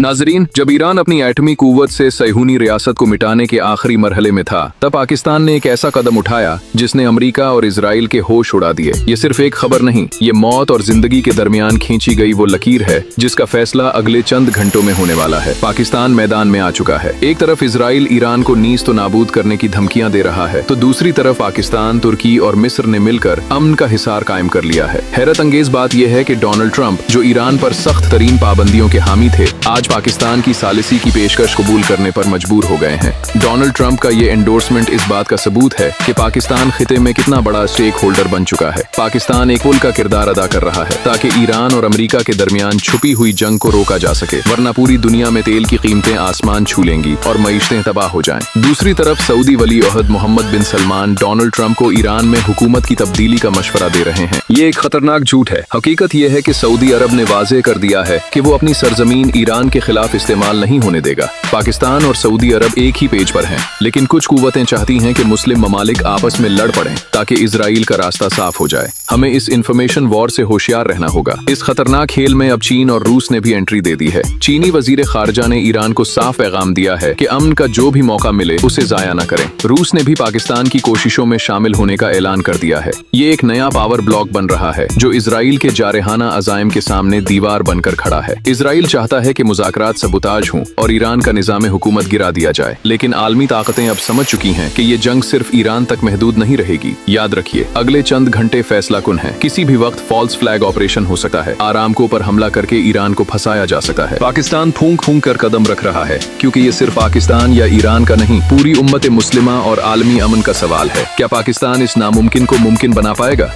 नाजरीन, जब ईरान अपनी एटमी कुव्वत से सैहूनी रियासत को मिटाने के आखिरी मरहले में था, तब पाकिस्तान ने एक ऐसा कदम उठाया जिसने अमेरिका और इजराइल के होश उड़ा दिए। ये सिर्फ एक खबर नहीं, ये मौत और जिंदगी के दरमियान खींची गई वो लकीर है जिसका फैसला अगले चंद घंटों में होने वाला है। पाकिस्तान मैदान में आ चुका है। एक तरफ इजराइल ईरान को नीज़ तो नाबूद करने की धमकियां दे रहा है, तो दूसरी तरफ पाकिस्तान, तुर्की और मिस्र ने मिलकर अमन का हिसार कायम कर लिया है। हैरत अंगेज बात यह है कि डोनाल्ड ट्रंप, जो ईरान पर सख्त तरीन पाबंदियों के हामी थे, आज पाकिस्तान की सालिसी की पेशकश कबूल करने पर मजबूर हो गए हैं। डोनाल्ड ट्रंप का ये एंडोर्समेंट इस बात का सबूत है कि पाकिस्तान खिते में कितना बड़ा स्टेक होल्डर बन चुका है। पाकिस्तान एक पुल का किरदार अदा कर रहा है ताकि ईरान और अमेरिका के दरमियान छुपी हुई जंग को रोका जा सके, वरना पूरी दुनिया में तेल की कीमतें आसमान छू लेंगी और मईशतें तबाह हो जाएं। दूसरी तरफ सऊदी वली अहद मोहम्मद बिन सलमान डोनाल्ड ट्रंप को ईरान में हुकूमत की तब्दीली का मशवरा दे रहे हैं। ये एक खतरनाक झूठ है। हकीकत यह है कि सऊदी अरब ने वाज़ेह कर दिया है कि वो अपनी सरजमीन ईरान के खिलाफ इस्तेमाल नहीं होने देगा। पाकिस्तान और सऊदी अरब एक ही पेज पर हैं, लेकिन कुछ कुव्वतें चाहती हैं कि मुस्लिम ममालिक आपस में लड़ पड़ें ताकि इजराइल का रास्ता साफ हो जाए। हमें इस इंफॉर्मेशन वॉर से होशियार रहना होगा। इस खतरनाक खेल में अब चीन और रूस ने भी एंट्री दे दी है। चीनी वजीर खारजा ने ईरान को साफ पैगाम दिया है कि अमन का जो भी मौका मिले उसे जाया न करें। रूस ने भी पाकिस्तान की कोशिशों में शामिल होने का ऐलान कर दिया है। ये एक नया पावर ब्लॉक बन रहा है जो इजराइल के जारहाना अजायम के सामने दीवार बनकर खड़ा है। इजराइल चाहता है कि मुज़ाकरात सबूताज हों और ईरान का निज़ाम हुकूमत गिरा दिया जाए, लेकिन आलमी ताकतें अब समझ चुकी हैं कि ये जंग सिर्फ ईरान तक महदूद नहीं रहेगी। याद रखिए, अगले चंद घंटे फैसला कुन है। किसी भी वक्त फॉल्स फ्लैग ऑपरेशन हो सकता है। आरामको पर हमला करके ईरान को फंसाया जा सकता है। पाकिस्तान फूंक फूंक कर कदम रख रहा है, क्योंकि ये सिर्फ पाकिस्तान या ईरान का नहीं, पूरी उम्मत मुस्लिमा और आलमी अमन का सवाल है। क्या पाकिस्तान इस नामुमकिन को मुमकिन बना पाएगा?